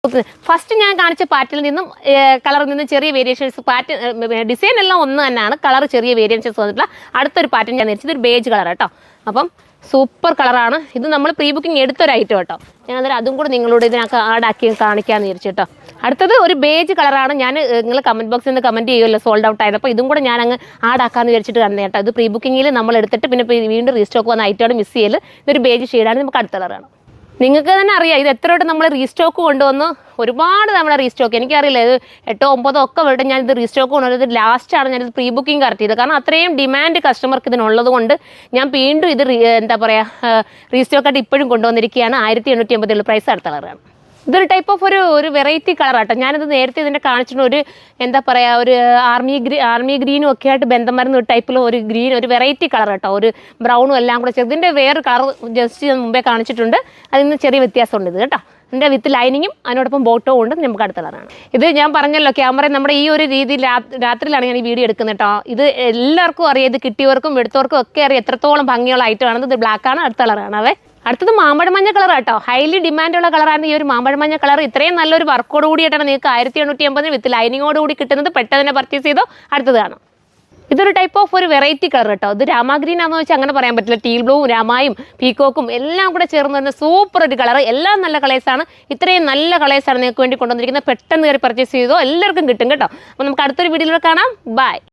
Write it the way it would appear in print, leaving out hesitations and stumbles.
First ഞാൻ കാണിച്ച പാറ്റിൽ നിന്നും കളറിൽ നിന്നും ചെറിയ വേരിയേഷൻസ് ഡിസൈൻ എല്ലാം ഒന്ന് തന്നെയാണ്, കളർ ചെറിയ വേരിയേഷൻസ് വന്നിട്ടുള്ള അടുത്തൊരു പാറ്റേൺ ഞാൻ ധരിച്ചത് ഒരു ബേജ് കളർ കേട്ടോ. അപ്പം സൂപ്പർ കളറാണ് ഇത്. നമ്മൾ പ്രീ ബുക്കിംഗ് എടുത്തൊരു ഐറ്റം കേട്ടോ. ഞാൻ അന്നേരം അതും കൂടെ നിങ്ങളോട് ഇതിനൊക്കെ ആഡാക്കി കാണിക്കാമെന്ന് വിചാരിച്ചു കേട്ടോ. അടുത്തത് ഒരു ബേജ് കളറാണ്. ഞാൻ നിങ്ങൾ കമൻറ്റ് ബോക്സിൽ നിന്ന് കമൻറ്റ് ചെയ്യുമല്ലോ സോൾഡ് ഔട്ട് ആയത്, അപ്പോൾ ഇതും കൂടെ ഞാൻ അങ്ങ് ആഡാക്കാമെന്ന് വിചാരിച്ചിട്ട് തന്നെ കേട്ടോ. ഇത് പ്രീ ബുക്കിങ്ങിൽ നമ്മൾ എടുത്തിട്ട് പിന്നെ വീണ്ടും റീസ്റ്റോക്ക് വന്ന ഐറ്റമാണ് മിസ് ചെയ്യൽ. ഇതൊരു ബേജ് ഷെയ്ഡാണ്, നമുക്ക് അടുത്ത കളറാണ്. നിങ്ങൾക്ക് തന്നെ അറിയാം ഇത് എത്ര വട്ടം നമ്മൾ റീസ്റ്റോക്ക് കൊണ്ടുവന്ന് ഒരുപാട് തവണ റീസ്റ്റോക്ക്. എനിക്കറിയില്ല ഇത് 8, 9 ഒക്കെ വട്ടം ഞാനിത് റീസ്റ്റോക്ക് കൊണ്ടുവന്നത്. ലാസ്റ്റാണ് ഞാനിത് പ്രീ ബുക്കിംഗ് കറക്റ്റ് കാരണം അത്രയും ഡിമാൻഡ് കസ്റ്റമർക്ക് ഇതിനുള്ളത് കൊണ്ട് ഞാൻ വീണ്ടും ഇത് എന്താ പറയുക റീസ്റ്റോക്കായിട്ട് ഇപ്പോഴും കൊണ്ടുവന്നിരിക്കുകയാണ്. 1887 പ്രൈസ് അടുത്ത കളറാണ്. ഇതൊരു ടൈപ്പ് ഓഫ് ഒരു വെറൈറ്റി കളറാട്ടോ. ഞാനിത് നേരത്തെ ഇതിൻ്റെ കാണിച്ചിട്ട് ഒരു എന്താ പറയുക ഒരു ആർമി ഗ്രീനും ഒക്കെ ആയിട്ട് ബന്ധം വരുന്ന ഒരു ടൈപ്പിൽ ഒരു ഗ്രീൻ ഒരു വെറൈറ്റി കളർ കേട്ടോ. ഒരു ബ്രൗണും എല്ലാം കൂടെ ചേർത്ത് ഇതിൻ്റെ വേറെ കളർ ജസ്റ്റ് ഞാൻ മുമ്പേ കാണിച്ചിട്ടുണ്ട്. അതിൽ നിന്ന് ചെറിയ വ്യത്യാസമുണ്ട് ഇത് കേട്ടോ. ഇതിൻ്റെ വിത്ത് ലൈനിങ്ങും അതിനോടൊപ്പം ബോട്ടോ ഉണ്ട്. നമുക്ക് അടുത്ത കളറാണ് ഇത്. ഞാൻ പറഞ്ഞല്ലോ ക്യാമറ നമ്മുടെ ഈ ഒരു രീതിയിൽ രാത്രിയിലാണ് ഞാൻ ഈ വീഡിയോ എടുക്കുന്നത് കേട്ടോ. ഇത് എല്ലാവർക്കും അറിയാം, ഇത് കിട്ടിയവർക്കും എടുത്തവർക്കും ഒക്കെ അറിയാം എത്രത്തോളം ഭംഗിയുള്ള ഐറ്റമാണെന്ന്. ഇത് ബ്ലാക്കാണ്, അടുത്ത കളറാണ് അവേ. അടുത്തത് മാമ്പഴമഞ്ഞ കളർ കേട്ടോ. ഹൈലി ഡിമാൻഡുള്ള കളറാണ് ഈ ഒരു മാമ്പഴമഞ്ഞ കളർ. ഇത്രയും നല്ലൊരു വർക്കോട് കൂടിയിട്ടാണ് നിങ്ങൾക്ക് 1880 വിത്ത് ലൈനിങ്ങോട് കൂടി കിട്ടുന്നത്. പെട്ടെന്ന് തന്നെ പർച്ചേസ് ചെയ്തോ. അടുത്തത് കാണാം. ഇതൊരു ടൈപ്പ് ഓഫ് ഒരു വെറൈറ്റി കളർ കേട്ടോ. ഇത് രാമാഗ്രീൻ ആണെന്ന് വെച്ചാൽ അങ്ങനെ പറയാൻ പറ്റില്ല. ടീൽ ബ്ലൂവും രാമായും പീക്കോക്കും എല്ലാം കൂടെ ചേർന്ന് വരുന്ന സൂപ്പർ ഒരു കളർ. എല്ലാം നല്ല കളേഴ്സാണ്. ഇത്രയും നല്ല കളേഴ്സാണ് നിങ്ങൾക്ക് വേണ്ടി കൊണ്ടുവന്നിരിക്കുന്നത്. പെട്ടെന്ന് കയറി പർച്ചേസ് ചെയ്തോ, എല്ലാവർക്കും കിട്ടും കേട്ടോ. അപ്പോൾ നമുക്ക് അടുത്തൊരു വീഡിയോയിലൂടെ കാണാം. ബൈ.